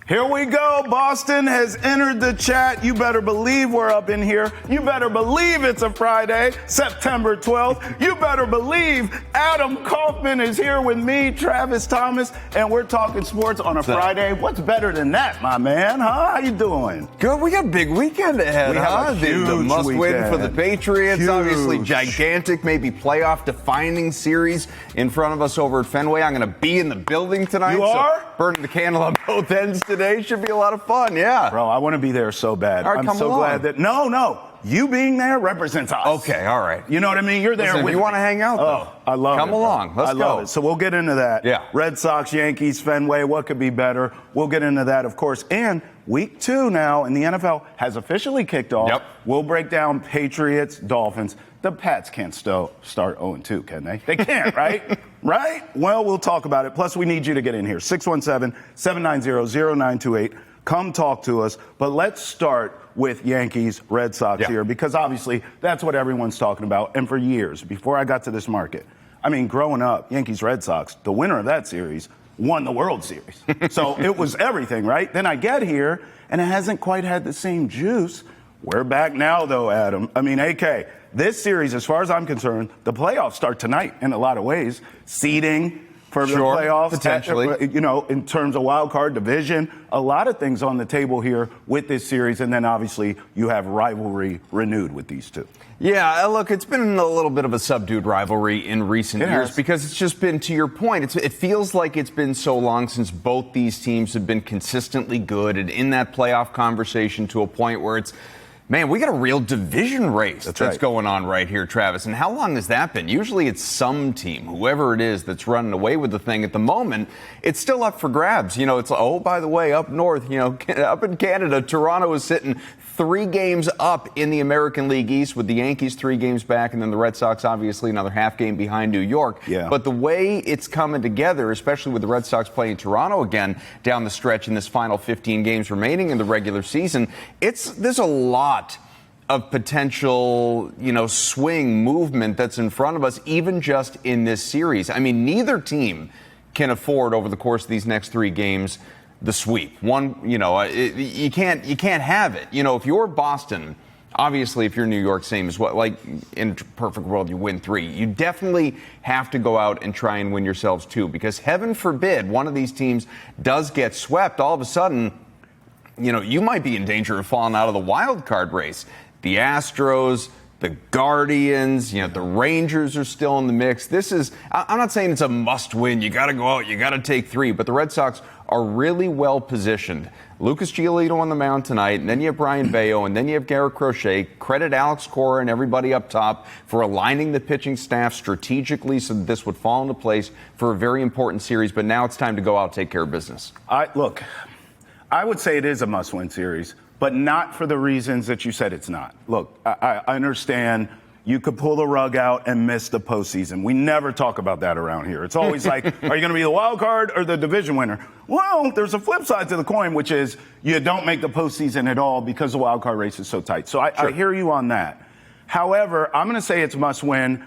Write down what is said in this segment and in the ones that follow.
Here we go. Boston has entered the chat. You better believe we're up in here. You better believe it's a Friday, September 12th. You better believe Adam Kaufman is here with me, Travis Thomas, and we're talking sports on a Friday. What's better than that, my man? Huh? How you doing? Good. We got a big weekend ahead, We have a huge the must-win weekend. for the Patriots. Huge. Obviously, gigantic, maybe playoff-defining series in front of us over at Fenway. I'm going to be in the building tonight. You are? So burning the candle on both ends today. Should be a lot of fun, yeah. Bro, I want to be there so bad. All right, I'm come so along. glad that you being there represents us. Okay, all right. You know what I mean? You're there Listen, with if you me. want to hang out, though. Oh, I love it. Come along. Let's I go. love it. So we'll get into that. Yeah. Red Sox, Yankees, Fenway, what could be better? We'll get into that, of course. And week 2 now, and the NFL has officially kicked off. Yep. We'll break down Patriots, Dolphins. The Pats can't start 0-2, can they? They can't, right? Right? Well, we'll talk about it. Plus, we need you to get in here. 617-790-0928. Come talk to us. But let's start with Yankees, Red Sox here, because obviously that's what everyone's talking about. And for years, before I got to this market, I mean, growing up, Yankees, Red Sox, the winner of that series won the World Series. So it was everything, right? Then I get here, and it hasn't quite had the same juice. We're back now, though, Adam. I mean, AK, this series, as far as I'm concerned, the playoffs start tonight in a lot of ways. Seeding for the playoffs, potentially. You know, in terms of wild card division, a lot of things on the table here with this series. And then obviously you have rivalry renewed with these two. Yeah, look, it's been a little bit of a subdued rivalry in recent years because it's just been, to your point, it feels like it's been so long since both these teams have been consistently good and in that playoff conversation to a point where it's, man, we got a real division race that's going on right here, Travis. And how long has that been? Usually it's some team, whoever it is, that's running away with the thing. At the moment, it's still up for grabs. You know, it's, oh, by the way, up north, you know, up in Canada, Toronto is sitting 3 games up in the American League East with the Yankees 3 games back, and then the Red Sox, obviously, another half game behind New York. Yeah. But the way it's coming together, especially with the Red Sox playing Toronto again down the stretch in this final 15 games remaining in the regular season, there's a lot of potential, you know, swing movement that's in front of us, even just in this series. I mean, neither team can afford over the course of these next 3 games the sweep. One, you know, you can't have it. You know, if you're Boston, obviously, if you're New York, same as what, like in a perfect world, you win 3. You definitely have to go out and try and win yourselves 2, because heaven forbid one of these teams does get swept. All of a sudden, you know, you might be in danger of falling out of the wild card race. The Astros, the Guardians, you know, the Rangers are still in the mix. This is, I'm not saying it's a must win. You got to go out. You got to take 3. But the Red Sox are really well positioned. Lucas Giolito on the mound tonight, and then you have Brian Bayo, and then you have Garrett Crochet. Credit Alex Cora and everybody up top for aligning the pitching staff strategically so that this would fall into place for a very important series. But now it's time to go out and take care of business. Look, I would say it is a must-win series, but not for the reasons that you said it's not. Look, I understand you could pull the rug out and miss the postseason. We never talk about that around here. It's always like, are you going to be the wild card or the division winner? Well, there's a flip side to the coin, which is you don't make the postseason at all because the wild card race is so tight. So I hear you on that. However, I'm going to say it's must-win,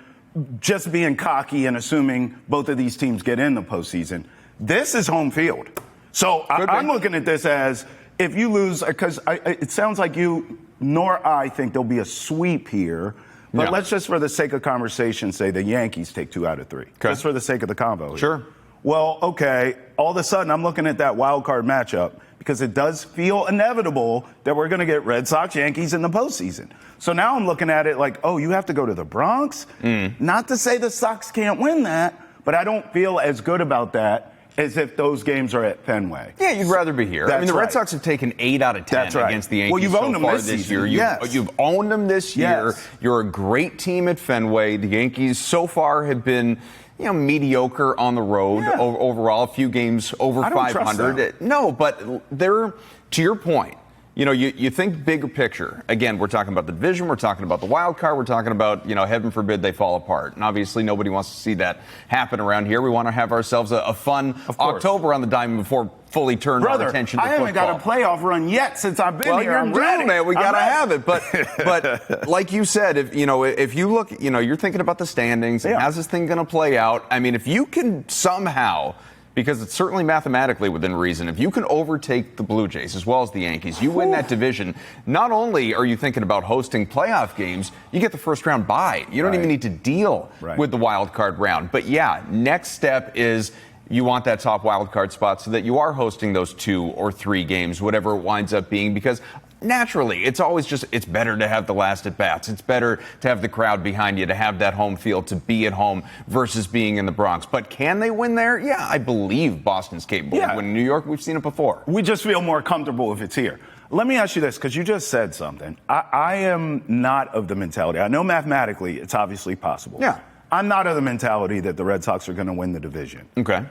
just being cocky and assuming both of these teams get in the postseason. This is home field. So I'm looking at this as, if you lose, because it sounds like you nor I think there'll be a sweep here. But let's just, for the sake of conversation, say the Yankees take 2 out of 3. Just for the sake of the convo. Sure. Well, okay. All of a sudden, I'm looking at that wild card matchup because it does feel inevitable that we're going to get Red Sox Yankees in the postseason. So now I'm looking at it like, oh, you have to go to the Bronx? Not to say the Sox can't win that, but I don't feel as good about that as if those games are at Fenway. Yeah, you'd rather be here. I mean, the Red Sox have taken 8 out of 10 against the Yankees well, you've owned so them far this year. You've owned them this year. You're a great team at Fenway. The Yankees so far have been, you know, mediocre on the road overall. A few games over 500. No, but they're, to your point, you know, you think bigger picture. Again, we're talking about the division. We're talking about the wild card. We're talking about, you know, heaven forbid they fall apart. And obviously nobody wants to see that happen around here. We want to have ourselves a fun October on the diamond before fully turn our attention to football. I haven't got a playoff run yet since I've been here. You're due, man. We got to have it. But like you said, if you look, you know, you're thinking about the standings and how's this thing going to play out. I mean, if you can somehow, because it's certainly mathematically within reason. If you can overtake the Blue Jays as well as the Yankees, you win that division. Not only are you thinking about hosting playoff games, you get the first round bye. You don't even need to deal with the wild card round. But yeah, next step is you want that top wild card spot so that you are hosting those 2 or 3 games, whatever it winds up being, because naturally, it's always just, it's better to have the last at bats. It's better to have the crowd behind you, to have that home field, to be at home versus being in the Bronx. But can they win there? Yeah, I believe Boston's capable of winning. New York, we've seen it before. We just feel more comfortable if it's here. Let me ask you this, because you just said something. I am not of the mentality. I know mathematically it's obviously possible. Yeah. I'm not of the mentality that the Red Sox are going to win the division. Okay.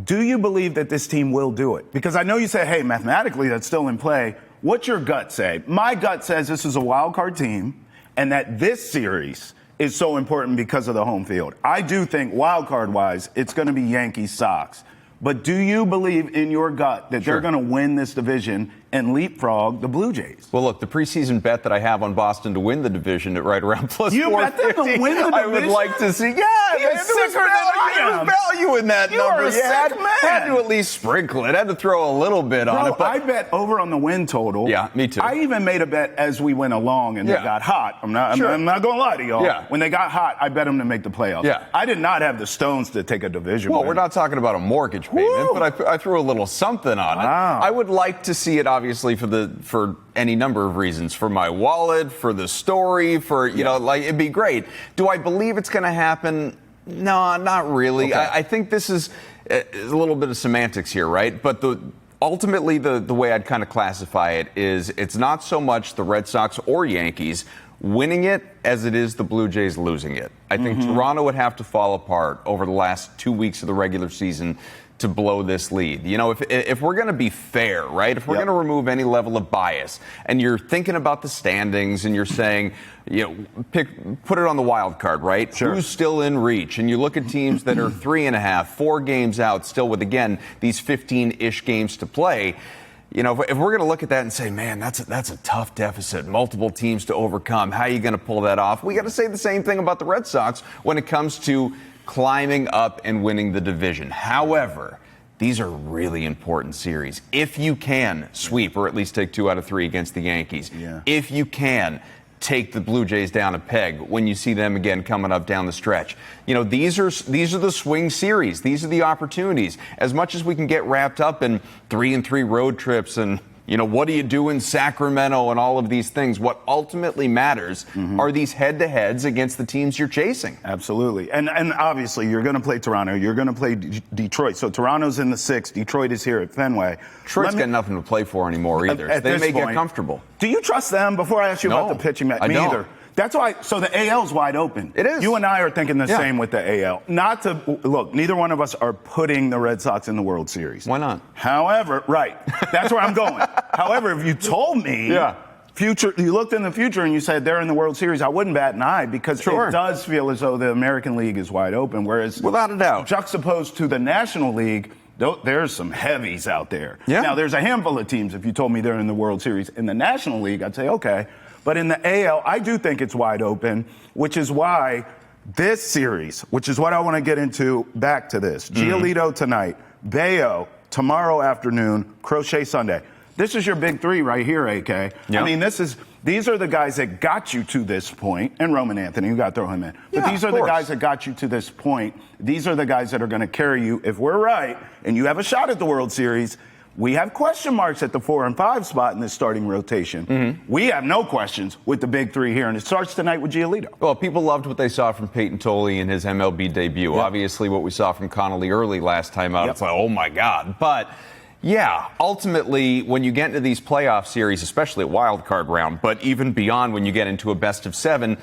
Do you believe that this team will do it? Because I know you say, hey, mathematically that's still in play. What's your gut say? My gut says this is a wild card team and that this series is so important because of the home field. I do think wild card wise, it's going to be Yankees Sox. But do you believe in your gut that they're going to win this division and leapfrog the Blue Jays? Well, look, the preseason bet that I have on Boston to win the division at right around plus you 450. Bet them to win the division? I would like to see. Yeah, there's value in that you number. Are a sick man. Had to at least sprinkle it. Had to throw a little bit on it. But I bet over on the win total. Yeah, me too. I even made a bet as we went along and they got hot. I'm not going to lie to y'all. Yeah. When they got hot, I bet them to make the playoffs. Yeah. I did not have the stones to take a division Well, win. we're not talking about a mortgage payment, but I threw a little something on it. I would like to see it, obviously, for any number of reasons. For my wallet, for the story, for, it'd be great. Do I believe it's going to happen? No, not really. Okay. I think this is a little bit of semantics here, right? But ultimately, the way I'd kind of classify it is it's not so much the Red Sox or Yankees winning it as it is the Blue Jays losing it. I think Toronto would have to fall apart over the last 2 weeks of the regular season to blow this lead. If we're going to be fair, right? If we're going to remove any level of bias, and you're thinking about the standings, and you're saying, put it on the wild card, right? Sure. Who's still in reach? And you look at teams that are 3.5, 4 games out, still with, again, these 15-ish games to play. If we're going to look at that and say, man, that's a tough deficit, multiple teams to overcome, how are you going to pull that off? We got to say the same thing about the Red Sox when it comes to climbing up and winning the division. However, these are really important series. If you can sweep or at least take 2 out of 3 against the Yankees, if you can take the Blue Jays down a peg when you see them again coming up down the stretch. These are the swing series. These are the opportunities. As much as we can get wrapped up in 3-3 road trips and what do you do in Sacramento and all of these things? What ultimately matters are these head-to-heads against the teams you're chasing. Absolutely. And obviously, you're going to play Toronto. You're going to play Detroit. So Toronto's in the 6th. Detroit is here at Fenway. Detroit's got nothing to play for anymore either. They may get comfortable. Do you trust them? Before I ask you about the pitching match, me either. That's why. So the AL's wide open. It is. You and I are thinking the same with the AL. Not to look. Neither one of us are putting the Red Sox in the World Series. Why not? However, that's where I'm going. However, if you told me, future, you looked in the future and you said they're in the World Series, I wouldn't bat an eye because it does feel as though the American League is wide open. Whereas, without a doubt, juxtaposed to the National League, there's some heavies out there. Yeah. Now, there's a handful of teams. If you told me they're in the World Series in the National League, I'd say okay. But in the AL, I do think it's wide open, which is why this series, which is what I want to get into, back to this. Giolito tonight, Bayo tomorrow afternoon, Crochet Sunday. This is your big 3 right here, AK. Yep. I mean, these are the guys that got you to this point, and Roman Anthony, you got to throw him in. But these are the guys that got you to this point. These are the guys that are going to carry you. If we're right, and you have a shot at the World Series, we have question marks at the 4 and 5 spot in this starting rotation. We have no questions with the big 3 here, and it starts tonight with Giolito. Well, people loved what they saw from Peyton Tolle in his MLB debut. Obviously, what we saw from Connolly early last time out, it's like, oh my God. But yeah, ultimately, when you get into these playoff series, especially at wild card round, but even beyond when you get into a best of 7,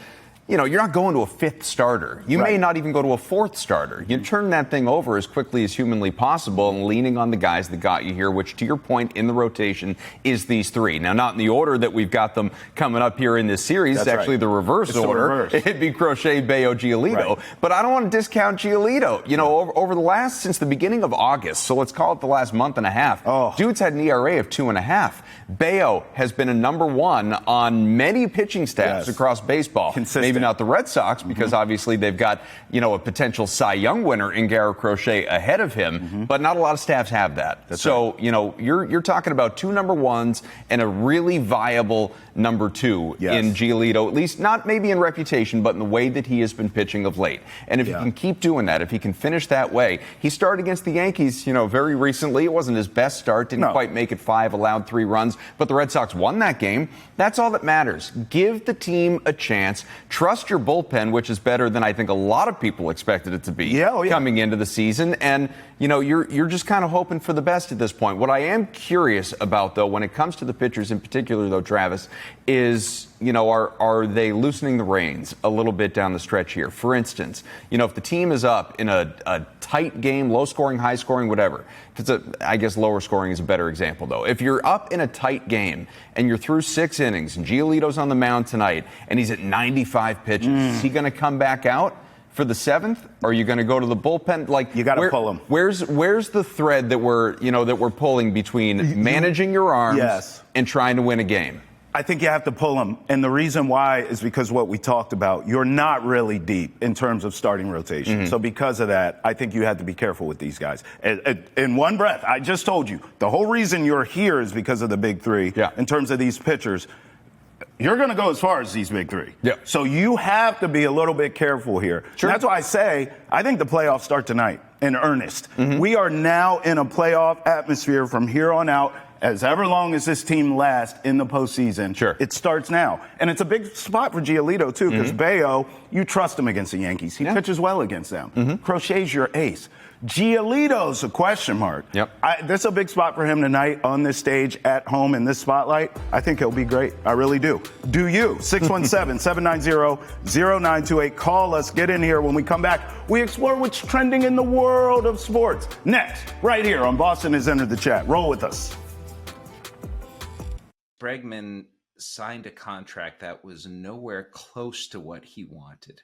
you're not going to a 5th starter. You may not even go to a 4th starter. You turn that thing over as quickly as humanly possible and leaning on the guys that got you here, which, to your point, in the rotation is these 3. Now, not in the order that we've got them coming up here in this series. It's actually the reverse order. It'd be Crochet, Bayo, Giolito. But I don't want to discount Giolito. Over the last, since the beginning of August, so let's call it the last month and a half, dude's had an ERA of 2.5. Bayo has been a number 1 on many pitching staffs across baseball. Consistent. even out the Red Sox because obviously they've got, a potential Cy Young winner in Garrett Crochet ahead of him, but not a lot of staffs have that. That's so, right. You're talking about 2 number ones and a really viable number 2 in Giolito, at least not maybe in reputation, but in the way that he has been pitching of late. And if he can keep doing that, if he can finish that way, he started against the Yankees, very recently. It wasn't his best start, didn't quite make it 5, allowed 3 runs, but the Red Sox won that game. That's all that matters. Give the team a chance. Trust your bullpen, which is better than I think a lot of people expected it to be coming into the season. And, you're just kind of hoping for the best at this point. What I am curious about, though, when it comes to the pitchers in particular, though, Travis, is, are they loosening the reins a little bit down the stretch here? For instance, if the team is up in a tight game, low scoring, high scoring, whatever. I guess lower scoring is a better example, though. If you're up in a tight game and you're through 6 innings and Giolito's on the mound tonight and he's at 95 pitches, is he going to come back out for the 7th? Or are you going to go to the bullpen? Like, you got to pull him. Where's the thread that we're pulling between managing your arms and trying to win a game? I think you have to pull them. And the reason why is because what we talked about, you're not really deep in terms of starting rotation. So because of that, I think you have to be careful with these guys. In one breath, I just told you, the whole reason you're here is because of the big 3 in terms of these pitchers. You're going to go as far as these big 3. So you have to be a little bit careful here. And that's why I say I think the playoffs start tonight in earnest. We are now in a playoff atmosphere from here on out. As ever long as this team lasts in the postseason, it starts now. And it's a big spot for Giolito, too, because Bayo, you trust him against the Yankees. He pitches well against them. Crochet's your ace. Giolito's a question mark. This is a big spot for him tonight on this stage at home in this spotlight. I think he'll be great. I really do. Do you? 617-790-0928. Call us. Get in here. When we come back, we explore what's trending in the world of sports. Next, right here on Boston Has Entered the Chat. Roll with us. Bregman signed a contract that was nowhere close to what he wanted.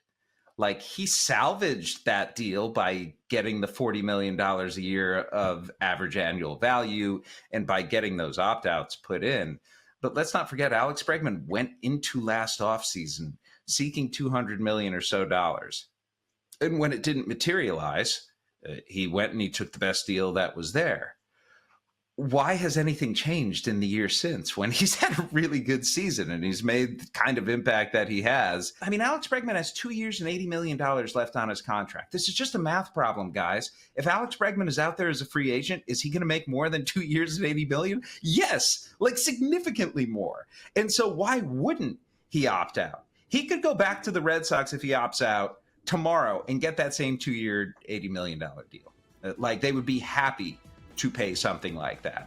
Like, he salvaged that deal by getting the $40 million a year of average annual value and by getting those opt-outs put in. But let's not forget, Alex Bregman went into last offseason seeking $200 million or so dollars. And when it didn't materialize, he went and he took the best deal that was there. Why has anything changed in the year since when he's had a really good season and he's made the kind of impact that he has? I mean, Alex Bregman has 2 years and $80 million left on his contract. This is just a math problem, guys. If Alex Bregman is out there as a free agent, is he going to make more than 2 years and $80 million? Yes, like significantly more. And so why wouldn't he opt out? He could go back to the Red Sox if he opts out tomorrow and get that same 2-year, $80 million deal. Like, they would be happy to pay something like that.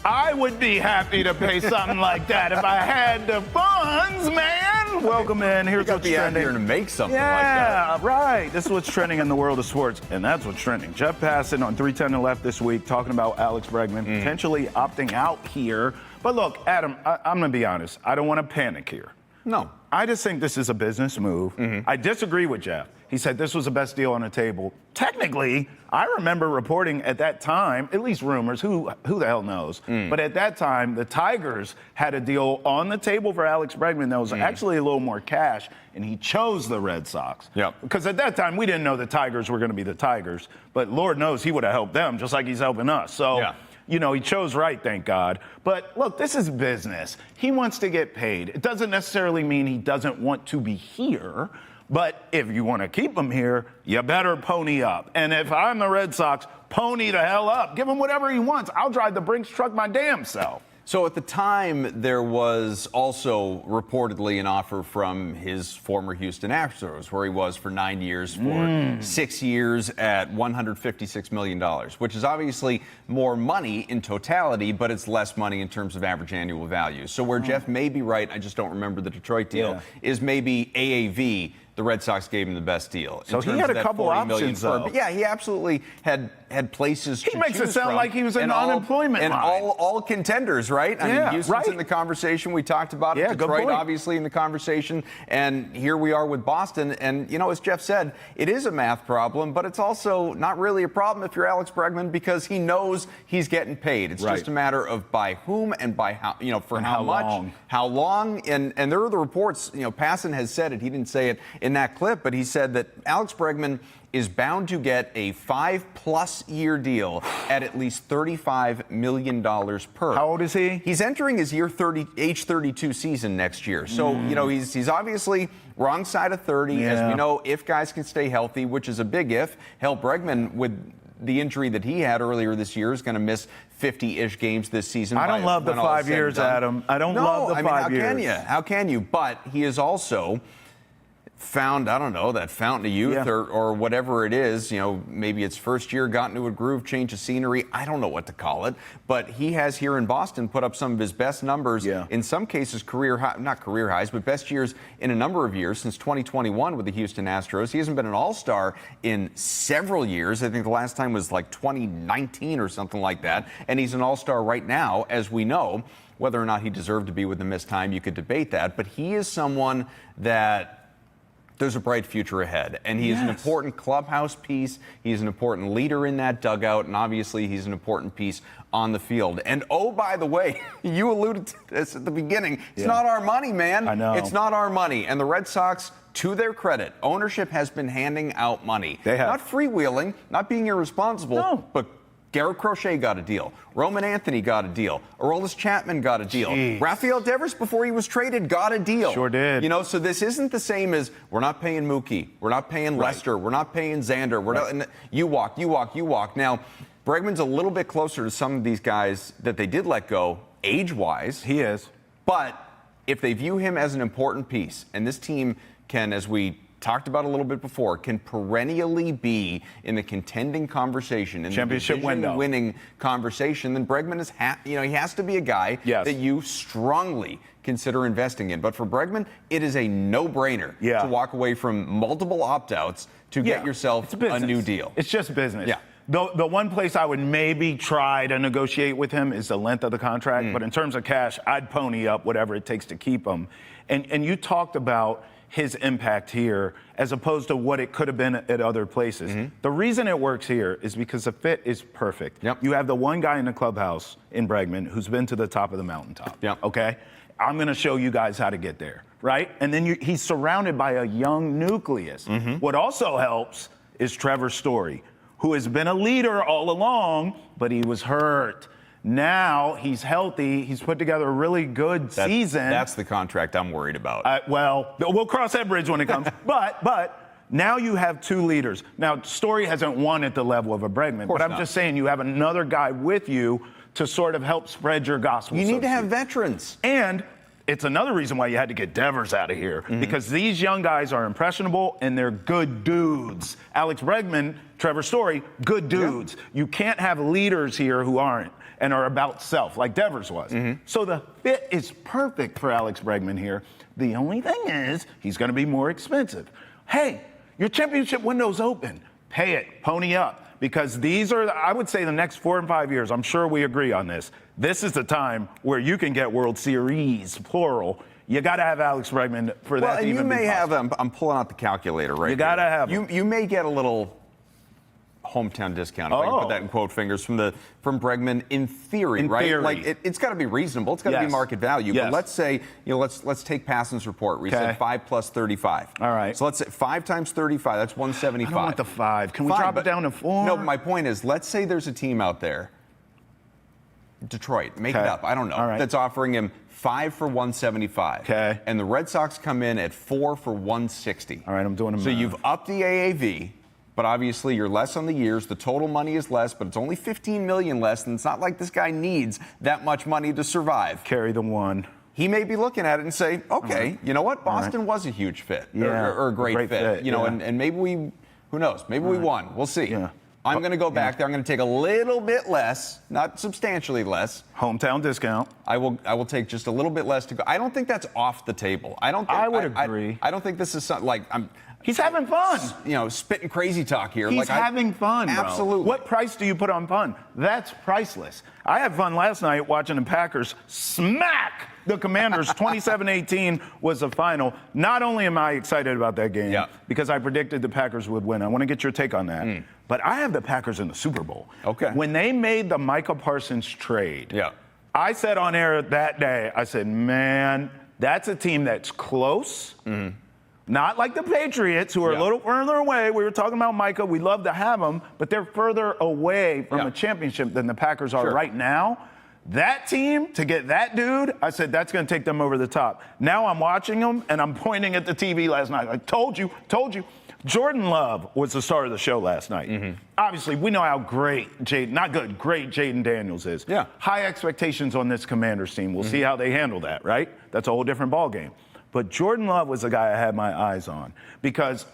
I would be happy to pay something like that if I had the funds, man. Welcome in. Here's what's trending. Here to make something like that. Yeah, right. This is what's trending in the world of sports, and that's what's trending. Jeff Passan on 310 to Left this week talking about Alex Bregman potentially opting out here. But look, Adam, I'm going to be honest. I don't want to panic here. No. I just think this is a business move. I disagree with Jeff. He said this was the best deal on the table. Technically, I remember reporting at that time, at least rumors, who the hell knows? But at that time, the Tigers had a deal on the table for Alex Bregman that was actually a little more cash, and he chose the Red Sox. Because at that time, we didn't know the Tigers were going to be the Tigers, but Lord knows he would have helped them just like he's helping us. So. You know, he chose right, thank God. But look, this is business. He wants to get paid. It doesn't necessarily mean he doesn't want to be here. But if you want to keep him here, you better pony up. And if I'm the Red Sox, pony the hell up. Give him whatever he wants. I'll drive the Brinks truck my damn self. So at the time, there was also reportedly an offer from his former Houston Astros, where he was for 9 years, for 6 years at $156 million, which is obviously more money in totality, but it's less money in terms of average annual value. So where Jeff may be right, I just don't remember the Detroit deal, is maybe AAV. The Red Sox gave him the best deal. So he had a couple options, though. Yeah, he absolutely had had places He to makes it choose sound from, like he was in and unemployment and line. all contenders, right? I mean, Houston's in the conversation. We talked about it. Yeah, good Detroit, point. obviously, in the conversation. And here we are with Boston. And, as Jeff said, it is a math problem, but it's also not really a problem if you're Alex Bregman because he knows he's getting paid. It's just a matter of by whom and by how, for how much, long. how long. And there are the reports, Passan has said it. He didn't say it in that clip, but he said that Alex Bregman is bound to get a 5+ year deal at least $35 million per. How old is he? He's entering his age 32 season next year. So, he's obviously wrong side of 30, as we know, if guys can stay healthy, which is a big if. Hell, Bregman, with the injury that he had earlier this year, is going to miss 50-ish games this season. I don't love the 5 years, Adam. I don't love the 5 years. How can you? But he is also found, I don't know, that fountain of youth or whatever it is, maybe it's first year, got into a groove, change of scenery. I don't know what to call it. But he has here in Boston put up some of his best numbers, in some cases not career highs, but best years in a number of years since 2021 with the Houston Astros. He hasn't been an all-star in several years. I think the last time was like 2019 or something like that. And he's an all-star right now, as we know. Whether or not he deserved to be with the missed time, you could debate that. But he is someone that there's a bright future ahead. And he is an important clubhouse piece. He's an important leader in that dugout. And obviously, he's an important piece on the field. And oh, by the way, you alluded to this at the beginning. It's not our money, man. I know. It's not our money. And the Red Sox, to their credit, ownership has been handing out money. They have. Not freewheeling, not being irresponsible, but Garrett Crochet got a deal. Roman Anthony got a deal. Aroldis Chapman got a deal. Jeez. Rafael Devers, before he was traded, got a deal. Sure did. So this isn't the same as we're not paying Mookie, we're not paying Lester, we're not paying Xander. We're not. You walk. Now, Bregman's a little bit closer to some of these guys that they did let go, age-wise. He is. But if they view him as an important piece, and this team can, as we talked about a little bit before, can perennially be in the contending conversation, in championship the winning conversation, then Bregman is, he has to be a guy that you strongly consider investing in. But for Bregman, it is a no-brainer to walk away from multiple opt-outs to get yourself a new deal. It's just business. Yeah. The one place I would maybe try to negotiate with him is the length of the contract. But in terms of cash, I'd pony up whatever it takes to keep him. And you talked about his impact here as opposed to what it could have been at other places. The reason it works here is because the fit is perfect. You have the one guy in the clubhouse in Bregman who's been to the top of the mountaintop. Okay? I'm going to show you guys how to get there, right? And then he's surrounded by a young nucleus. What also helps is Trevor Story, who has been a leader all along, but he was hurt. Now he's healthy. He's put together a really good season. That's the contract I'm worried about. Well, we'll cross that bridge when it comes. but now you have two leaders. Now, Story hasn't won at the level of a Bregman, but I'm just saying you have another guy with you to sort of help spread your gospel. You need to have veterans. And it's another reason why you had to get Devers out of here, because these young guys are impressionable and they're good dudes. Alex Bregman, Trevor Story, good dudes. You can't have leaders here who aren't and are about self, like Devers was. So the fit is perfect for Alex Bregman here. The only thing is he's going to be more expensive. Hey, your championship window's open. Pay it, pony up. Because these are, I would say, the next 4 and 5 years, I'm sure we agree on this. This is the time where you can get World Series, plural. You got to have Alex Bregman for that. Well, and you may have, I'm pulling out the calculator right You got to have him. You may get a little hometown discount, if I can put that in quote fingers, from Bregman in theory, in right? Theory. Like it's got to be reasonable. It's got to be market value. But let's say, let's take Passan's report where he said 5 plus 35. All right. So let's say 5 times 35. That's 175. I don't want the 5. Can we drop it down to 4? No, my point is, let's say there's a team out there, Detroit, make it up, I don't know, that's offering him 5 for 175. Okay. And the Red Sox come in at 4 for 160. All right, I'm doing a So you've upped the AAV. But obviously, you're less on the years. The total money is less, but it's only $15 million less, and it's not like this guy needs that much money to survive. Carry the 1. He may be looking at it and say, okay, you know what? Boston was a huge fit, or a great fit. And maybe we, who knows? Maybe we won. We'll see. I'm going to go back there. I'm going to take a little bit less, not substantially less. Hometown discount. I will take just a little bit less to go. I don't think that's off the table. I would agree. I don't think this is something like He's having fun. Spitting crazy talk here. He's having fun, bro. Absolutely. What price do you put on fun? That's priceless. I had fun last night watching the Packers smack the Commanders. 27-18 was the final. Not only am I excited about that game because I predicted the Packers would win. I want to get your take on that. But I have the Packers in the Super Bowl. Okay. When they made the Micah Parsons trade, I said on air that day, I said, man, that's a team that's close. Not like the Patriots, who are a little further away. We were talking about Micah. We love to have them, but they're further away from a championship than the Packers are right now. That team, to get that dude, I said, that's going to take them over the top. Now I'm watching them, and I'm pointing at the TV last night. I told you. Jordan Love was the star of the show last night. Obviously, we know how great great Jaden Daniels is. High expectations on this Commanders team. We'll see how they handle that, right? That's a whole different ballgame. But Jordan Love was the guy I had my eyes on because,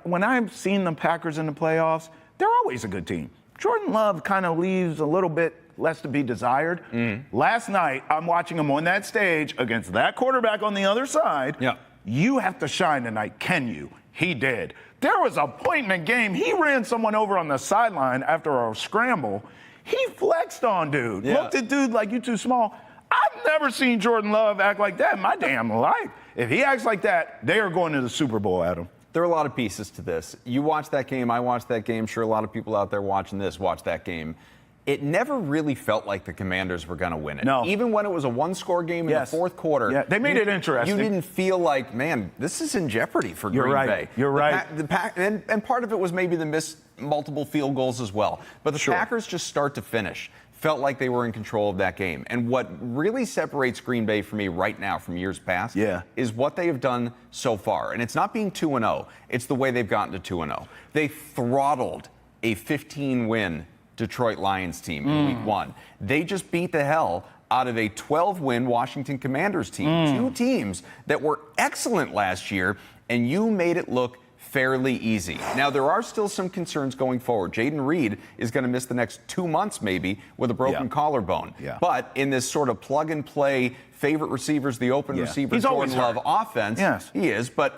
when I've seen the Packers in the playoffs, they're always a good team. Jordan Love kind of leaves a little bit less to be desired. Last night, I'm watching him on that stage against that quarterback on the other side. You have to shine tonight, can you? He did. There was a point in the game, he ran someone over on the sideline after a scramble. He flexed on dude. Looked at dude like, you too small. I've never seen Jordan Love act like that in my damn life. If he acts like that, they are going to the Super Bowl, Adam. There are a lot of pieces to this. You watched that game, I watched that game. Sure, a lot of people out there watching this watched that game. It never really felt like the Commanders were going to win it. No. Even when it was a one-score game in the fourth quarter. Yeah, they made it interesting. You didn't feel like, man, this is in jeopardy for Green Bay. You're right. And part of it was maybe the missed multiple field goals as well. But the Packers just start to finish felt like they were in control of that game. And what really separates Green Bay for me right now from years past is what they have done so far. And it's not being 2-0. It's the way they've gotten to 2-0. They throttled a 15-win Detroit Lions team in week 1. They just beat the hell out of a 12-win Washington Commanders team. Two teams that were excellent last year, and you made it look fairly easy. Now, there are still some concerns going forward. Jaden Reed is going to miss the next 2 months, maybe, with a broken collarbone. But in this sort of plug-and-play favorite receivers, the open receiver, Jordan Love offense, he is. But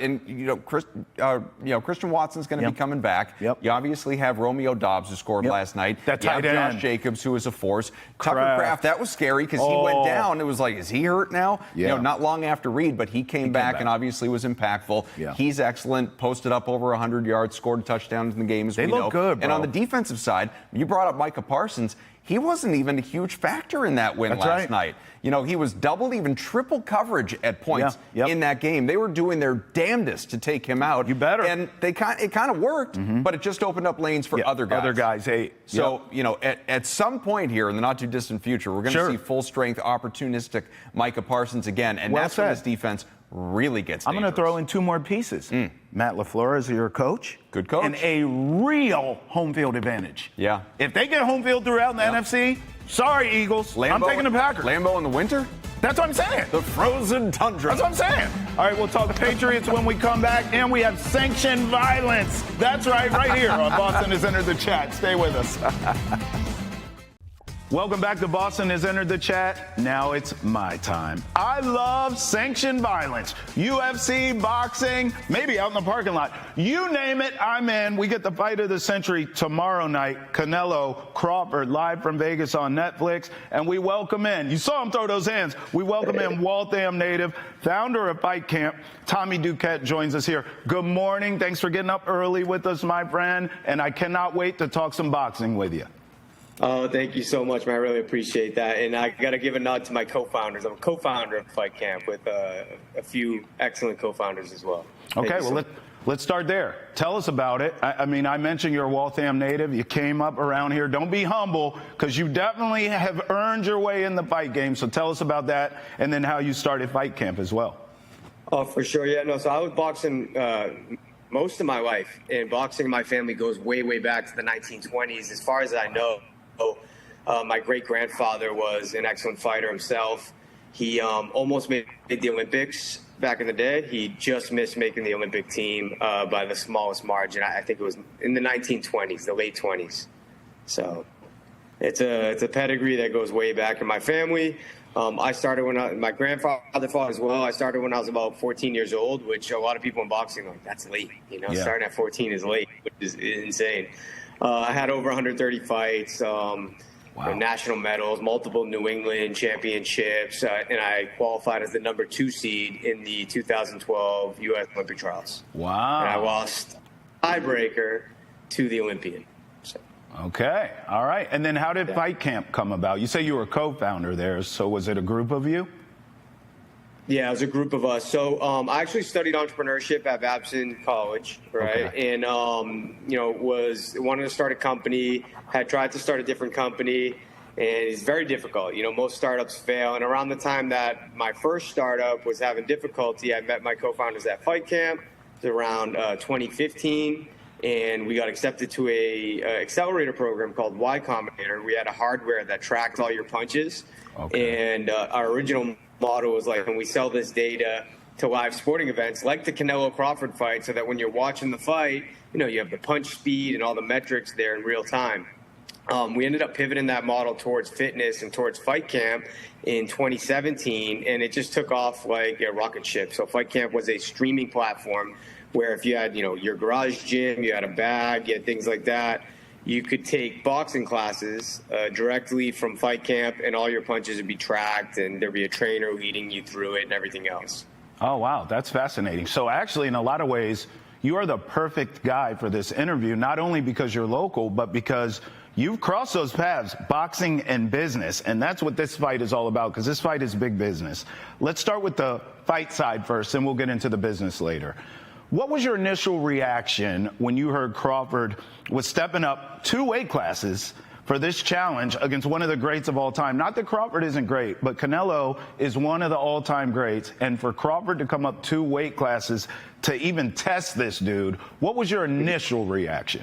Christian Watson's going to be coming back. You obviously have Romeo Doubs, who scored last night. That you have tight end. Josh Jacobs, who is a force. Tucker Kraft, that was scary because he went down. It was like, is he hurt now? Not long after Reed, but he came back and obviously was impactful. He's excellent. Posted up over 100 yards, scored touchdowns in the game, as we know. They look good, bro. And on the defensive side, you brought up Micah Parsons. He wasn't even a huge factor in that win last night. He was double, even triple coverage at points in that game. They were doing their damnedest to take him out. You better. And it kind of worked, but it just opened up lanes for other guys. So, at some point here in the not-too-distant future, we're going to see full-strength, opportunistic Micah Parsons again. And that's when this defense really gets dangerous. I'm going to throw in 2 more pieces. Matt LaFleur is your coach. Good coach. And a real home field advantage. If they get home field throughout in the NFC, sorry, Eagles. I'm taking the Packers. Lambeau in the winter? That's what I'm saying. The frozen tundra. That's what I'm saying. All right, we'll talk Patriots when we come back, and we have sanctioned violence. That's right here on Boston Has Entered the Chat. Stay with us. Welcome back to Boston Has Entered the Chat. Now it's my time. I love sanctioned violence. UFC, boxing, maybe out in the parking lot. You name it, I'm in. We get the fight of the century tomorrow night. Canelo, Crawford, live from Vegas on Netflix. And we welcome in, you saw him throw those hands. We welcome in Waltham native, founder of Fight Camp, Tommy Duquette joins us here. Good morning. Thanks for getting up early with us, my friend. And I cannot wait to talk some boxing with you. Oh, thank you so much, man. I really appreciate that. And I got to give a nod to my co-founders. I'm a co-founder of Fight Camp with a few excellent co-founders as well. Okay, well, let's start there. Tell us about it. I mean, I mentioned you're a Waltham native. You came up around here. Don't be humble, because you definitely have earned your way in the fight game. So tell us about that, and then how you started Fight Camp as well. Oh, for sure. Yeah, no, so I was boxing most of my life. And boxing in my family goes way, way back to the 1920s. As far as I know, my great-grandfather was an excellent fighter himself. He almost made the Olympics back in the day. He just missed making the Olympic team by the smallest margin. I think it was in the 1920s, the late 20s. So it's a pedigree that goes way back in my family. I started when my grandfather fought as well. I started when I was about 14 years old, which a lot of people in boxing are like, that's late. Starting at 14 is late, which is insane. I had over 130 fights, national medals, multiple New England championships, and I qualified as the number 2 seed in the 2012 U.S. Olympic trials. Wow. And I lost tiebreaker to the Olympian. So. Okay. All right. And then how did Fight Camp come about? You say you were a co-founder there, so was it a group of you? Yeah, it was a group of us. So I actually studied entrepreneurship at Babson College, right? Okay. And wanted to start a company. Had tried to start a different company, and it's very difficult. Most startups fail. And around the time that my first startup was having difficulty, I met my co-founders at Fight Camp. It was around 2015, and we got accepted to a accelerator program called Y Combinator. We had a hardware that tracked all your punches, and our original model was like, when we sell this data to live sporting events like the Canelo Crawford fight, so that when you're watching the fight, you have the punch speed and all the metrics there in real time. We ended up pivoting that model towards fitness and towards Fight Camp in 2017, and it just took off like a rocket ship. So Fight Camp was a streaming platform where if you had, your garage gym, you had a bag, you had things like that, you could take boxing classes directly from Fight Camp, and all your punches would be tracked, and there'd be a trainer leading you through it and everything else. Oh, wow. That's fascinating. So actually, in a lot of ways, you are the perfect guy for this interview, not only because you're local, but because you've crossed those paths, boxing and business. And that's what this fight is all about, because this fight is big business. Let's start with the fight side first, and we'll get into the business later. What was your initial reaction when you heard Crawford was stepping up 2 weight classes for this challenge against one of the greats of all time? Not that Crawford isn't great, but Canelo is one of the all-time greats. And for Crawford to come up 2 weight classes to even test this dude, what was your initial reaction?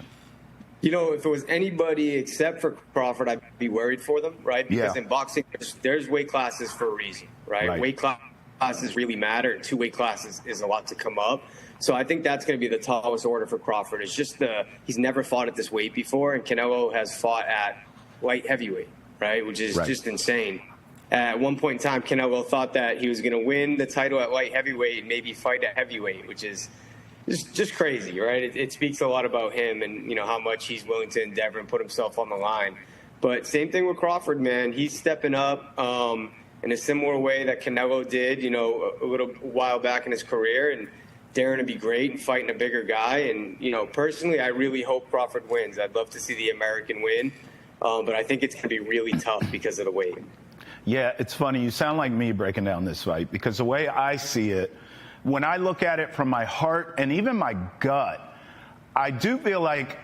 If it was anybody except for Crawford, I'd be worried for them, right? Because in boxing, there's weight classes for a reason, right? Weight classes really matter, and 2 weight classes is a lot to come up. So I think that's going to be the tallest order for Crawford. It's just he's never fought at this weight before, and Canelo has fought at light heavyweight, right? Which is just insane. At one point in time, Canelo thought that he was going to win the title at light heavyweight and maybe fight at heavyweight, which is just crazy, right? It speaks a lot about him and, how much he's willing to endeavor and put himself on the line. But same thing with Crawford, man. He's stepping up in a similar way that Canelo did, a little while back in his career, and daring to be great and fighting a bigger guy. And, personally, I really hope Crawford wins. I'd love to see the American win, but I think it's going to be really tough because of the weight. Yeah, it's funny. You sound like me breaking down this fight, because the way I see it, when I look at it from my heart and even my gut, I do feel like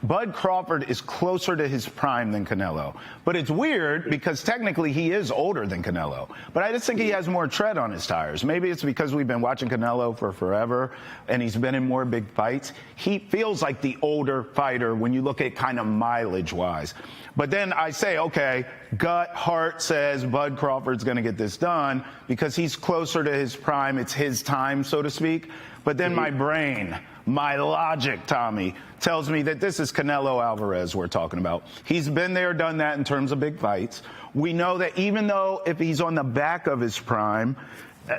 Bud Crawford is closer to his prime than Canelo. But it's weird because technically he is older than Canelo. But I just think he has more tread on his tires. Maybe it's because we've been watching Canelo for forever and he's been in more big fights. He feels like the older fighter when you look at kind of mileage-wise. But then I say, okay, gut, heart says Bud Crawford's going to get this done because he's closer to his prime. It's his time, so to speak. But then my brain, my logic, Tommy, tells me that this is Canelo Alvarez we're talking about. He's been there, done that in terms of big fights. We know that even though if he's on the back of his prime,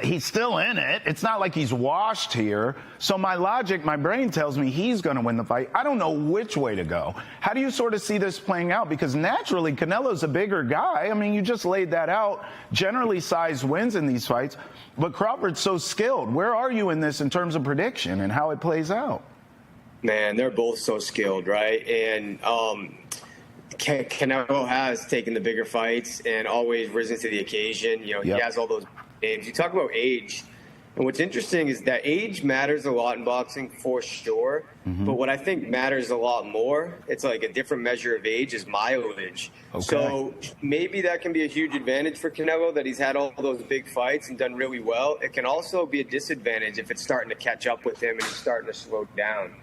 he's still in it. It's not like he's washed here. So my logic, my brain tells me he's going to win the fight. I don't know which way to go. How do you sort of see this playing out? Because naturally, Canelo's a bigger guy. I mean, you just laid that out. Generally, size wins in these fights. But Crawford's so skilled. Where are you in this in terms of prediction and how it plays out? Man, they're both so skilled, right? And Canelo has taken the bigger fights and always risen to the occasion. He has all those games. You talk about age, and what's interesting is that age matters a lot in boxing for sure. But what I think matters a lot more, it's like a different measure of age, is mileage. So maybe that can be a huge advantage for Canelo, that he's had all those big fights and done really well. It can also be a disadvantage if it's starting to catch up with him and he's starting to slow down.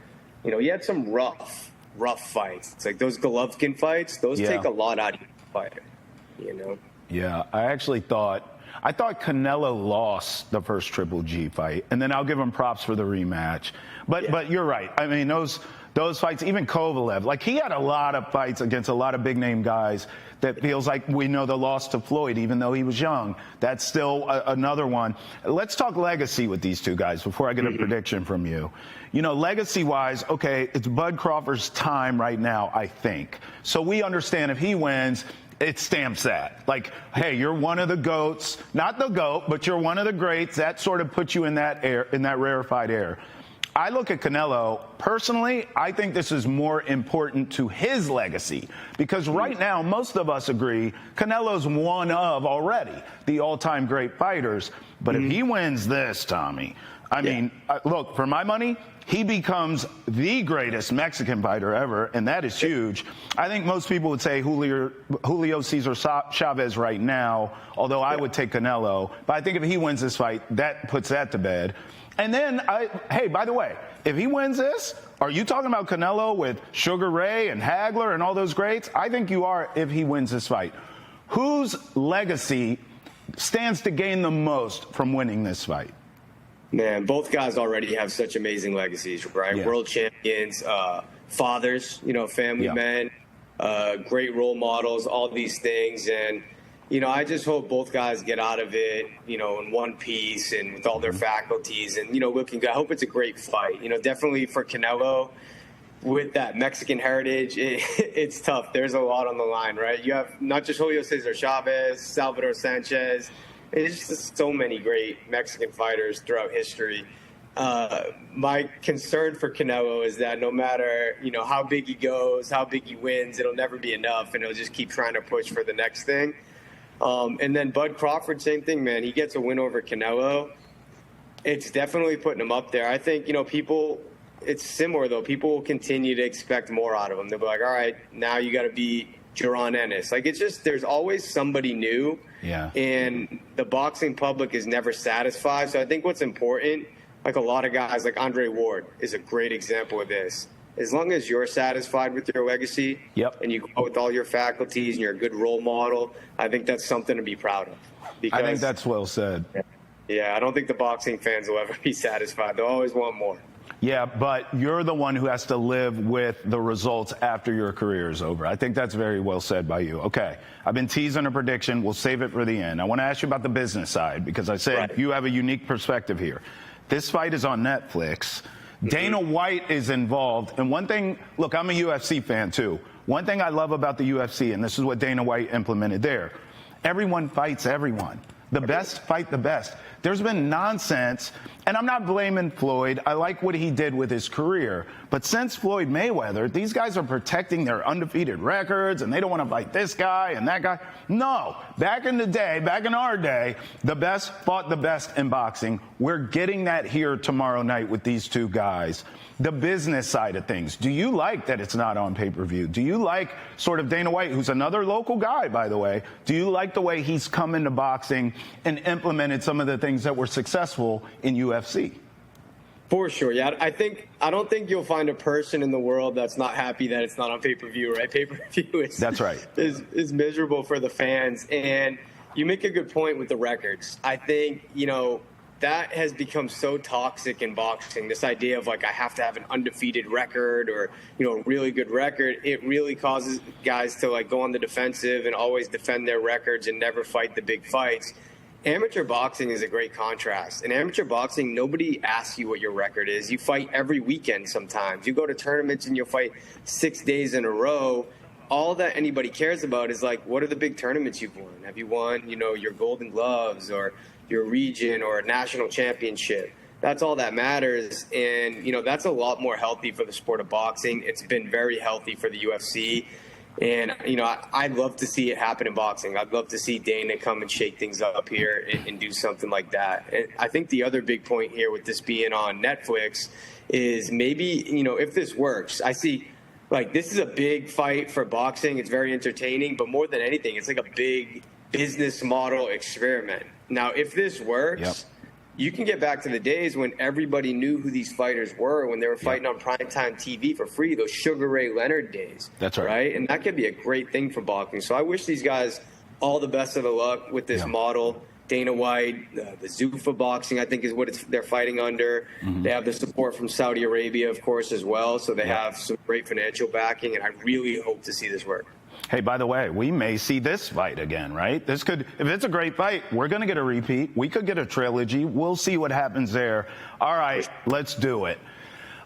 He had some rough fights. It's like those Golovkin fights, those take a lot out of your fighter, Yeah, I thought Canelo lost the first Triple G fight, and then I'll give him props for the rematch. But you're right. I mean, those fights, even Kovalev, like he had a lot of fights against a lot of big name guys that feels like we know the loss to Floyd, even though he was young. That's still another one. Let's talk legacy with these two guys before I get a prediction from you. You know, legacy-wise, okay, it's Bud Crawford's time right now, I think. So we understand if he wins, it stamps that. Like, hey, you're one of the GOATs, not the GOAT, but you're one of the greats. That sort of puts you in that air, in that rarefied air. I look at Canelo, personally, I think this is more important to his legacy because right now, most of us agree Canelo's one of already the all-time great fighters. But if he wins this, Tommy, I mean, look, for my money, he becomes the greatest Mexican fighter ever, and that is huge. I think most people would say Julio Cesar Chavez right now, although I would take Canelo. But I think if he wins this fight, that puts that to bed. And then, hey, by the way, if he wins this, are you talking about Canelo with Sugar Ray and Hagler and all those greats? I think you are if he wins this fight. Whose legacy stands to gain the most from winning this fight? Man, both guys already have such amazing legacies, right? Yeah. World champions, fathers, you know, family men, great role models, all these things. And, you know, I just hope both guys get out of it, you know, in one piece and with all their faculties and, you know, looking good. I hope it's a great fight. You know, definitely for Canelo, with that Mexican heritage, it's tough. There's a lot on the line, right? You have not just Julio Cesar Chavez, Salvador Sanchez. It's just so many great Mexican fighters throughout history. My concern for Canelo is that no matter, you know, how big he goes, how big he wins, it'll never be enough, and he'll just keep trying to push for the next thing. And then Bud Crawford, same thing, man. He gets a win over Canelo. It's definitely putting him up there. I think, you know, people, it's similar, though. People will continue to expect more out of him. They'll be like, all right, now you got to be Jaron Ennis. Like, it's just, there's always somebody new. Yeah. And the boxing public is never satisfied. So I think what's important, like a lot of guys, like Andre Ward is a great example of this. As long as you're satisfied with your legacy and you go with all your faculties and you're a good role model, I think that's something to be proud of. Because, I think that's well said. Yeah, I don't think the boxing fans will ever be satisfied. They'll always want more. Yeah, but you're the one who has to live with the results after your career is over. I think that's very well said by you. Okay, I've been teasing a prediction. We'll save it for the end. I want to ask you about the business side because I said you have a unique perspective here. This fight is on Netflix. Dana White is involved. And one thing, look, I'm a UFC fan too. One thing I love about the UFC, and this is what Dana White implemented there, everyone fights everyone. The best fight the best. There's been nonsense, and I'm not blaming Floyd. I like what he did with his career. But since Floyd Mayweather, these guys are protecting their undefeated records, and they don't want to fight this guy and that guy. No. Back in the day, back in our day, the best fought the best in boxing. We're getting that here tomorrow night with these two guys. The business side of things. Do you like that it's not on pay-per-view? Do you like sort of Dana White, who's another local guy, by the way? Do you like the way he's come into boxing and implemented some of the things that were successful in UFC? For sure, yeah. I don't think you'll find a person in the world that's not happy that it's not on pay-per-view, right? Pay-per-view is miserable for the fans. And you make a good point with the records. I think, you know, that has become so toxic in boxing, this idea of like I have to have an undefeated record or, you know, a really good record. It really causes guys to like go on the defensive and always defend their records and never fight the big fights. Amateur boxing is a great contrast. In amateur boxing, nobody asks you what your record is. You fight every weekend sometimes. You go to tournaments and you'll fight 6 days in a row. All that anybody cares about is like, what are the big tournaments you've won? Have you won, you know, your Golden Gloves or your region or a national championship? That's all that matters. And, you know, that's a lot more healthy for the sport of boxing. It's been very healthy for the UFC. And, you know, I'd love to see it happen in boxing. I'd love to see Dana come and shake things up here and do something like that. And I think the other big point here with this being on Netflix is maybe, you know, if this works, I see, like, this is a big fight for boxing. It's very entertaining, but more than anything, it's like a big business model experiment. Now, if this works, you can get back to the days when everybody knew who these fighters were, when they were fighting on primetime TV for free, those Sugar Ray Leonard days. That's right. And that could be a great thing for boxing. So I wish these guys all the best of the luck with this model. Dana White, the Zuffa boxing, I think is what they're fighting under. They have the support from Saudi Arabia, of course, as well. So they have some great financial backing, and I really hope to see this work. Hey, by the way, we may see this fight again, right? This could, if it's a great fight, we're going to get a repeat. We could get a trilogy. We'll see what happens there. All right, let's do it.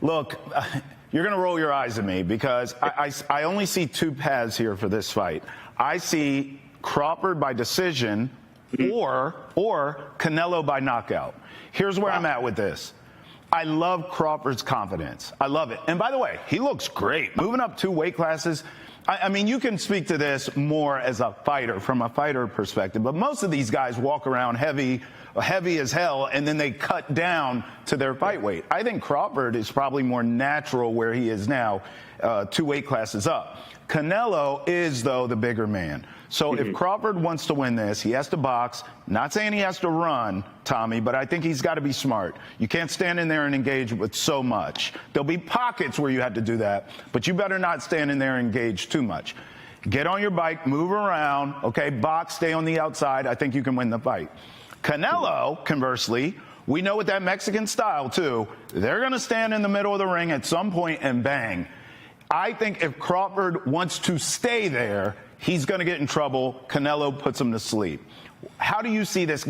Look, you're going to roll your eyes at me because I only see two paths here for this fight. I see Crawford by decision or Canelo by knockout. Here's where I'm at with this. I love Crawford's confidence. I love it. And by the way, he looks great. Moving up 2 weight classes. I mean, you can speak to this more as a fighter, from a fighter perspective, but most of these guys walk around heavy as hell, and then they cut down to their fight weight. I think Crawford is probably more natural where he is now, 2 weight classes up. Canelo is, though, the bigger man. So if Crawford wants to win this, he has to box. Not saying he has to run, Tommy, but I think he's got to be smart. You can't stand in there and engage with so much. There'll be pockets where you have to do that, but you better not stand in there and engage too much. Get on your bike, move around, okay, box, stay on the outside. I think you can win the fight. Canelo, conversely, we know with that Mexican style, too, they're going to stand in the middle of the ring at some point and bang. I think if Crawford wants to stay there, he's going to get in trouble. Canelo puts him to sleep. How do you see this?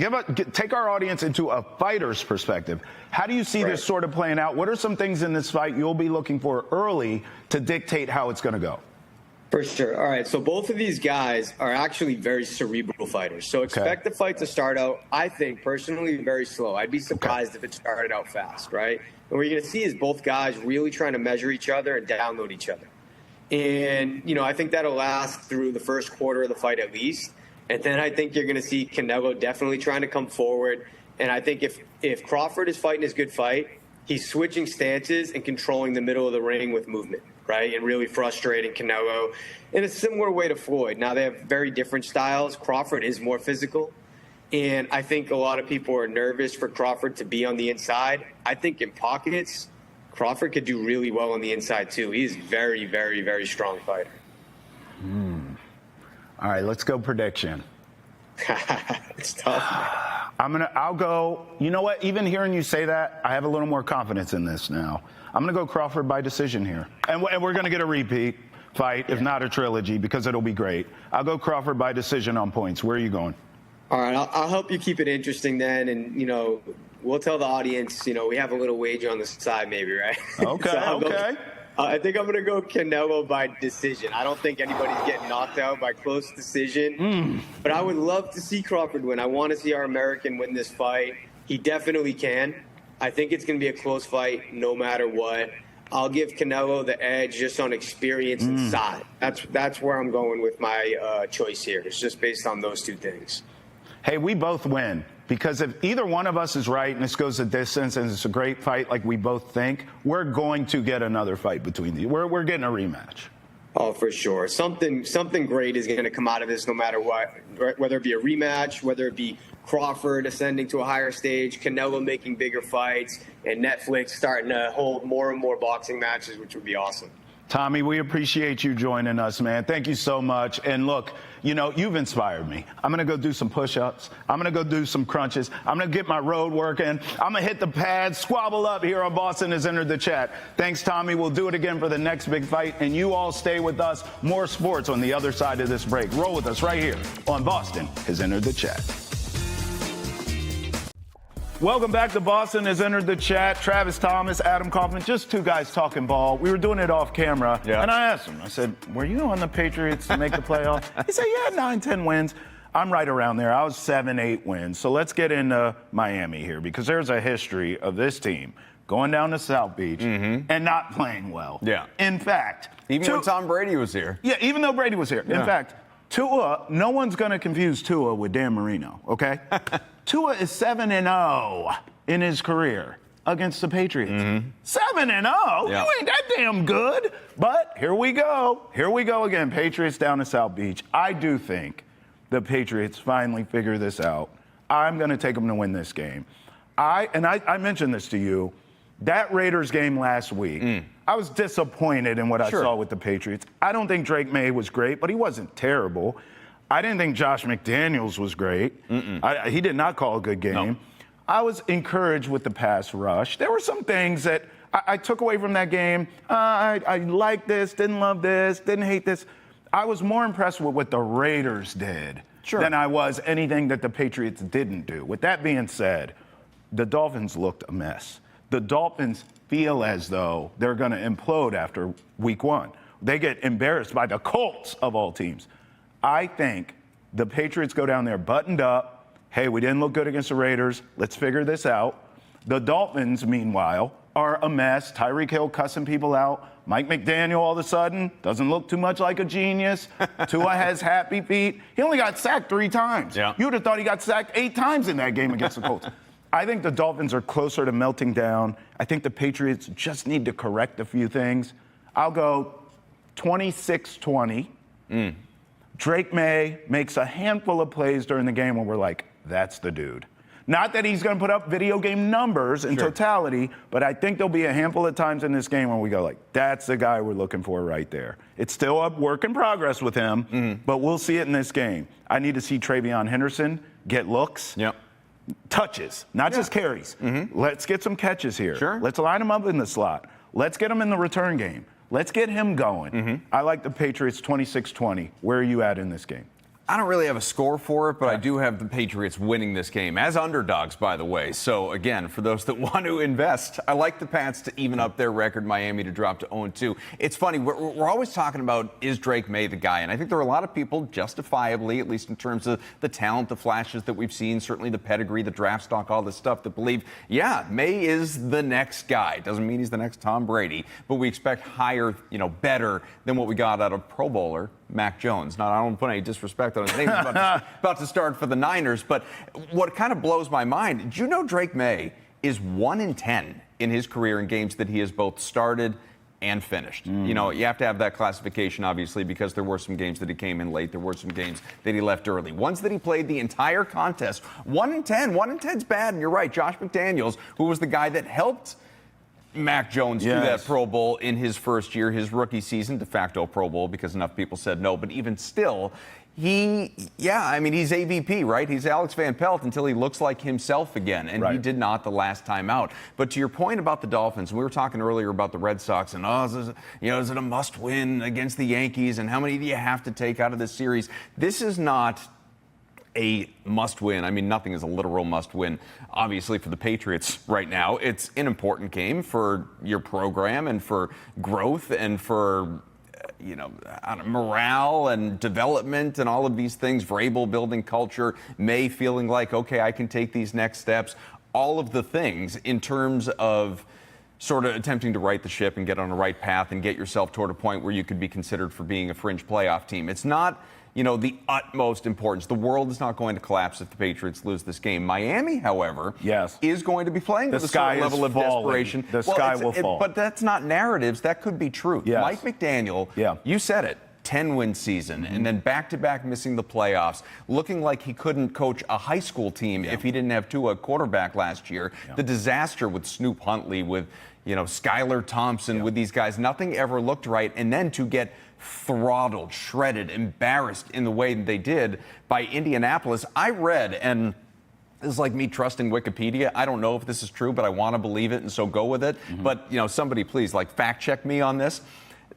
Take our audience into a fighter's perspective. How do you see this sort of playing out? What are some things in this fight you'll be looking for early to dictate how it's going to go? For sure. All right. So both of these guys are actually very cerebral fighters. So expect the fight to start out, I think, personally, very slow. I'd be surprised if it started out fast, right? And what you're going to see is both guys really trying to measure each other and download each other. And, you know, I think that'll last through the first quarter of the fight at least. And then I think you're going to see Canelo definitely trying to come forward. And I think if Crawford is fighting his good fight, he's switching stances and controlling the middle of the ring with movement, right? And really frustrating Canelo in a similar way to Floyd. Now, they have very different styles. Crawford is more physical. And I think a lot of people are nervous for Crawford to be on the inside. I think in pockets, Crawford could do really well on the inside, too. He's very, very, very strong fighter. All right, let's go prediction. It's tough, man. I'll go, you know what, even hearing you say that, I have a little more confidence in this now. I'm going to go Crawford by decision here. And we're going to get a repeat fight, if not a trilogy, because it'll be great. I'll go Crawford by decision on points. Where are you going? All right, I'll help you keep it interesting then. And, you know, we'll tell the audience, you know, we have a little wager on the side maybe, right? Okay, okay. I think I'm going to go Canelo by decision. I don't think anybody's getting knocked out by close decision. But I would love to see Crawford win. I want to see our American win this fight. He definitely can. I think it's going to be a close fight no matter what. I'll give Canelo the edge just on experience and size. That's where I'm going with my choice here. It's just based on those two things. Hey, we both win. Because if either one of us is right and this goes a distance and it's a great fight like we both think, we're going to get another fight between these. We're getting a rematch. Oh, for sure. Something great is going to come out of this no matter what, whether it be a rematch, whether it be Crawford ascending to a higher stage, Canelo making bigger fights, and Netflix starting to hold more and more boxing matches, which would be awesome. Tommy, we appreciate you joining us, man. Thank you so much. And look, you know, you've inspired me. I'm going to go do some push-ups. I'm going to go do some crunches. I'm going to get my road working. I'm going to hit the pads, squabble up here on Boston Has Entered the Chat. Thanks, Tommy. We'll do it again for the next big fight. And you all stay with us. More sports on the other side of this break. Roll with us right here on Boston Has Entered the Chat. Welcome back to Boston Has Entered the Chat. Travis Thomas, Adam Kaufman, just two guys talking ball. We were doing it off camera, and I asked him, I said, were you on the Patriots to make the playoffs? He said, yeah, 9, 10 wins. I'm right around there. I was 7, 8 wins. So let's get into Miami here because there's a history of this team going down to South Beach and not playing well. Yeah. In fact. Even when Tom Brady was here. Yeah, even though Brady was here. Yeah. In fact, Tua, no one's going to confuse Tua with Dan Marino, okay? Tua is 7-0 in his career against the Patriots. 7-0? Yeah. You ain't that damn good. But here we go. Here we go again. Patriots down to South Beach. I do think the Patriots finally figure this out. I'm going to take them to win this game. I mentioned this to you. That Raiders game last week, I was disappointed in what I saw with the Patriots. I don't think Drake May was great, but he wasn't terrible. I didn't think Josh McDaniels was great. He did not call a good game. No. I was encouraged with the pass rush. There were some things that I took away from that game. I liked this, didn't love this, didn't hate this. I was more impressed with what the Raiders did than I was anything that the Patriots didn't do. With that being said, the Dolphins looked a mess. The Dolphins feel as though they're going to implode after week 1. They get embarrassed by the Colts of all teams. I think the Patriots go down there buttoned up. Hey, we didn't look good against the Raiders. Let's figure this out. The Dolphins, meanwhile, are a mess. Tyreek Hill cussing people out. Mike McDaniel, all of a sudden, doesn't look too much like a genius. Tua has happy feet. He only got sacked 3 times. Yeah. You would have thought he got sacked 8 times in that game against the Colts. I think the Dolphins are closer to melting down. I think the Patriots just need to correct a few things. I'll go 26-20. Drake May makes a handful of plays during the game where we're like, that's the dude. Not that he's going to put up video game numbers in totality, but I think there'll be a handful of times in this game where we go like, that's the guy we're looking for right there. It's still a work in progress with him, but we'll see it in this game. I need to see Travion Henderson get looks. Touches, not just carries. Let's get some catches here. Let's line him up in the slot. Let's get him in the return game. Let's get him going. I like the Patriots 26-20. Where are you at in this game? I don't really have a score for it, but I do have the Patriots winning this game as underdogs, by the way. So, again, for those that want to invest, I like the Pats to even up their record, Miami to drop to 0-2. It's funny, we're always talking about, is Drake May the guy? And I think there are a lot of people, justifiably, at least in terms of the talent, the flashes that we've seen, certainly the pedigree, the draft stock, all this stuff, that believe, yeah, May is the next guy. Doesn't mean he's the next Tom Brady, but we expect higher, better than what we got out of Pro Bowler Mac Jones. Now, I don't put any disrespect on his name. He's about to start for the Niners. But what kind of blows my mind, did you know Drake May is 1-10 in his career in games that he has both started and finished? You have to have that classification, obviously, because there were some games that he came in late. There were some games that he left early. Ones that he played the entire contest. 1-10. 1-10's bad, and you're right. Josh McDaniels, who was the guy that helped Mac Jones do that Pro Bowl in his first year, his rookie season, de facto Pro Bowl, because enough people said no. But even still, he's AVP, right? He's Alex Van Pelt until he looks like himself again, and he did not the last time out. But to your point about the Dolphins, we were talking earlier about the Red Sox, and is it a must-win against the Yankees, and how many do you have to take out of this series? This is not a must-win. I mean, nothing is a literal must-win, obviously, for the Patriots right now. It's an important game for your program and for growth and for morale and development and all of these things. Vrabel building culture, May feeling like, okay, I can take these next steps. All of the things in terms of sort of attempting to right the ship and get on the right path and get yourself toward a point where you could be considered for being a fringe playoff team. It's not the utmost importance. The world is not going to collapse if the Patriots lose this game. Miami, however, is going to be playing with a certain level of desperation. The sky will fall. But that's not narratives. That could be truth. Mike McDaniel, you said it, 10-win season, and then back-to-back missing the playoffs, looking like he couldn't coach a high school team if he didn't have Tua quarterback last year. The disaster with Snoop Huntley, with Skylar Thompson, with these guys, nothing ever looked right. And then to get throttled, shredded, embarrassed in the way that they did by Indianapolis. I read, and this is like me trusting Wikipedia. I don't know if this is true, but I want to believe it, and so go with it. But, somebody please, fact check me on this,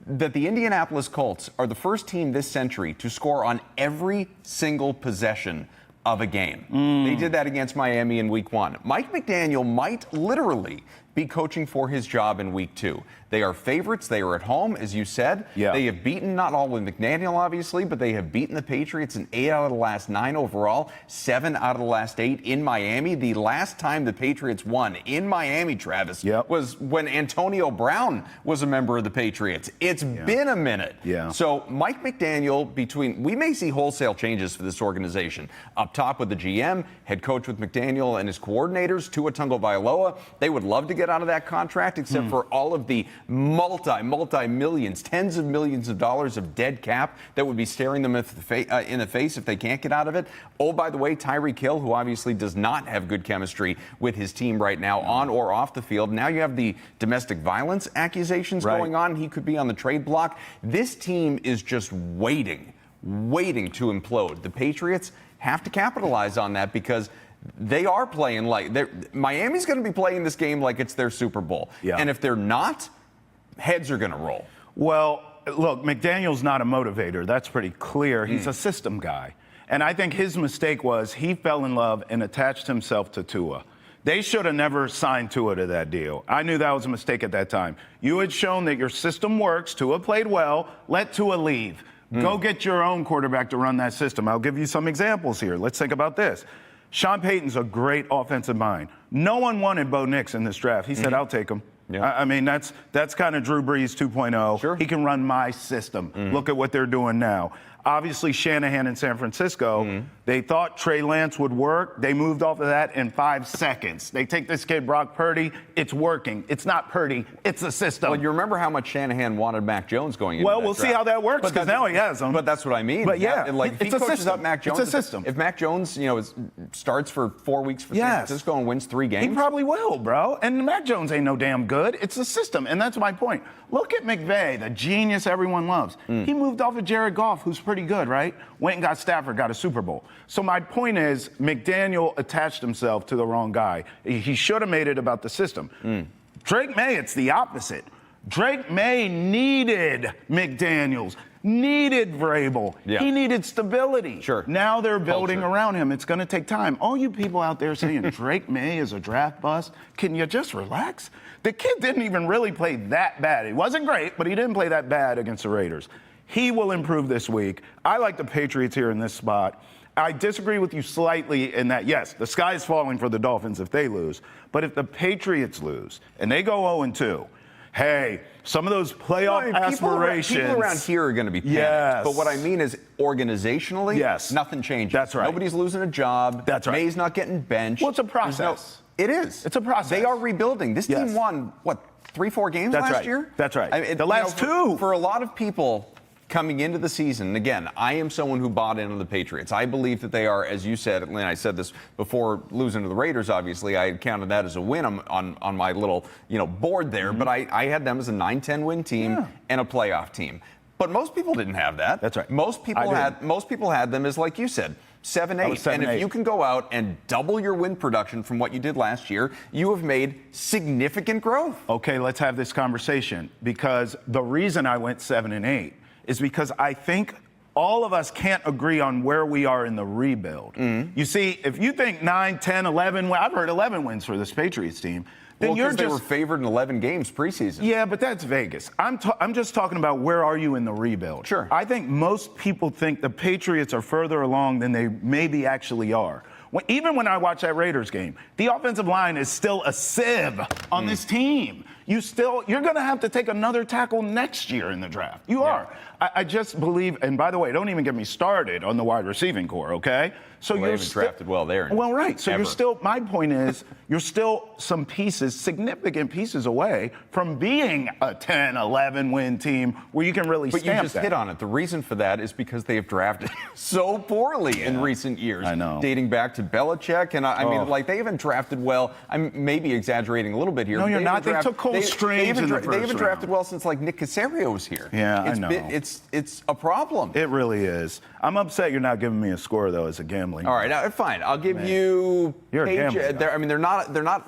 that the Indianapolis Colts are the first team this century to score on every single possession of a game. They did that against Miami in week 1. Mike McDaniel might literally be coaching for his job in week 2. They are favorites. They are at home, as you said. They have beaten, not all with McDaniel, obviously, but they have beaten the Patriots in 8 out of the last 9 overall, 7 out of the last 8 in Miami. The last time the Patriots won in Miami, Travis, was when Antonio Brown was a member of the Patriots. It's been a minute. So Mike McDaniel, we may see wholesale changes for this organization. Up top with the GM, head coach with McDaniel and his coordinators, Tua Tagovailoa. They would love to get out of that contract, except for all of the multi-millions, tens of millions of dollars of dead cap that would be staring them in the face if they can't get out of it. Oh, by the way, Tyreek Hill, who obviously does not have good chemistry with his team right now, on or off the field. Now you have the domestic violence accusations going on. He could be on the trade block. This team is just waiting waiting to implode. The Patriots have to capitalize on that because they are playing like Miami's going to be playing this game like it's their Super Bowl. Yeah. And if they're not, heads are going to roll. Well, look, McDaniel's not a motivator. That's pretty clear. He's a system guy. And I think his mistake was he fell in love and attached himself to Tua. They should have never signed Tua to that deal. I knew that was a mistake at that time. You had shown that your system works. Tua played well. Let Tua leave. Go get your own quarterback to run that system. I'll give you some examples here. Let's think about this. Sean Payton's a great offensive mind. No one wanted Bo Nix in this draft. He said, I'll take him. Yeah. I mean, that's kind of Drew Brees 2.0. Sure. He can run my system. Look at what they're doing now. Obviously, Shanahan in San Francisco, they thought Trey Lance would work. They moved off of that in 5 seconds. They take this kid, Brock Purdy. It's working. It's not Purdy. It's a system. Well, you remember how much Shanahan wanted Mac Jones going into Well, that we'll draft. see how that works because now he has him. But that's what I mean. But yeah, like if it's he a coaches system. up Mac Jones, It's a system. If Mac Jones, starts for 4 weeks for San Yes. Francisco and wins 3 games, He probably will, bro. And Mac Jones ain't no damn good. It's a system, and that's my point. Look at McVay, the genius everyone loves. He moved off of Jared Goff, who's pretty good, right? Went and got Stafford, got a Super Bowl. So my point is, McDaniel attached himself to the wrong guy. He should have made it about the system. Drake May, it's the opposite. Drake May needed McDaniels, needed Vrabel. Yeah. He needed stability. Sure. Now they're building Culture. around him. It's going to take time. All you people out there saying Drake May is a draft bust, can you just relax? The kid didn't even really play that bad. He wasn't great, but he didn't play that bad against the Raiders. He will improve this week. I like the Patriots here in this spot. I disagree with you slightly in that, yes, the sky is falling for the Dolphins if they lose. But if the Patriots lose and they go 0-2, hey, some of those playoff aspirations. People around here are going to be panicked. Yes. But what I mean is, organizationally, Yes. nothing changes. That's right. Nobody's losing a job. That's right. May's not getting benched. Well, it's a There's process. It is. It's a process. They are rebuilding. This Yes. team won, 3-4 games That's last right. year? That's right. The last two. For a lot of people coming into the season, and again, I am someone who bought into the Patriots. I believe that they are, as you said, and I said this before losing to the Raiders, obviously. I counted that as a win on my little board there, but I had them as a 9-10 win team and a playoff team. But most people didn't have that. That's right. Most people had them as, like you said, 7-8. And if you can go out and double your win production from what you did last year, you have made significant growth. Okay, let's have this conversation, because the reason I went 7-8 is because I think all of us can't agree on where we are in the rebuild. You see, if you think 9, 10, 11, I've heard 11 wins for this Patriots team, then you're they just were favored in 11 games preseason. Yeah, but that's Vegas. I'm just talking about where are you in the rebuild. Sure. I think most people think the Patriots are further along than they maybe actually are. Even when I watch that Raiders game, the offensive line is still a sieve on this team. You're going to have to take another tackle next year in the draft. You are. I just believe, and by the way, don't even get me started on the wide receiving core, okay? So Well, they haven't drafted well there. Well, right. So Ever. you're still, my point is, you're still some pieces, significant pieces away from being a 10, 11 win team where you can really But stamp you just that. hit on it. The reason for that is because they have drafted so poorly in recent years. I know. Dating back to Belichick. And I mean, they haven't drafted well. I'm maybe exaggerating a little bit here. No, but you're they not. haven't They took Cole Strange in the first They haven't drafted round. well since Nick Caserio was here. Yeah, I know. It's a problem. It really is. I'm upset you're not giving me a score, though, as a gambling. All right, fine. I'll give you. You're a gambling guy. I mean, they're not.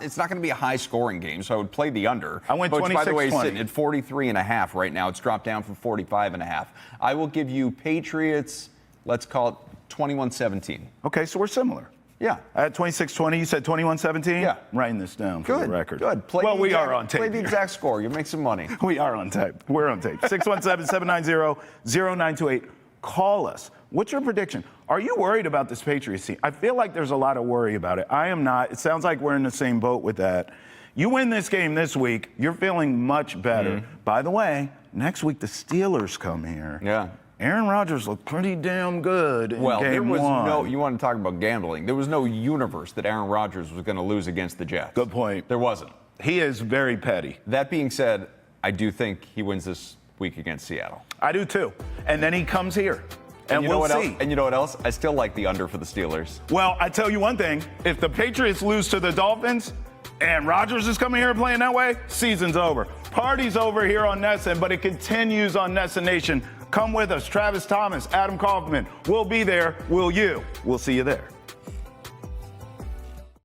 It's not going to be a high-scoring game, so I would play the under. I went which, by the way, is 26-20. sitting at 43.5 right now. It's dropped down from 45.5. I will give you Patriots. Let's call it 21-17. Okay, so we're similar. Yeah. I had 26-20. You said 21-17? Yeah. I'm writing this down for Good. the record. Good. We are on tape. Play the here. exact score. You make some money. We are on tape. We're on tape. 617-790-0928. Call us. What's your prediction? Are you worried about this Patriots team? I feel like there's a lot of worry about it. I am not. It sounds like we're in the same boat with that. You win this game this week, you're feeling much better. By the way, next week the Steelers come here. Yeah. Aaron Rodgers looked pretty damn good in game one. You want to talk about gambling. There was no universe that Aaron Rodgers was going to lose against the Jets. Good point. There wasn't. He is very petty. That being said, I do think he wins this week against Seattle. I do too. And then he comes here. And you know we'll what see. else? And you know what else? I still like the under for the Steelers. Well, I tell you one thing. If the Patriots lose to the Dolphins and Rodgers is coming here playing that way, season's over. Party's over here on NESN, but it continues on NESN Nation. Come with us. Travis Thomas, Adam Kaufman. We'll be there. Will you? We'll see you there.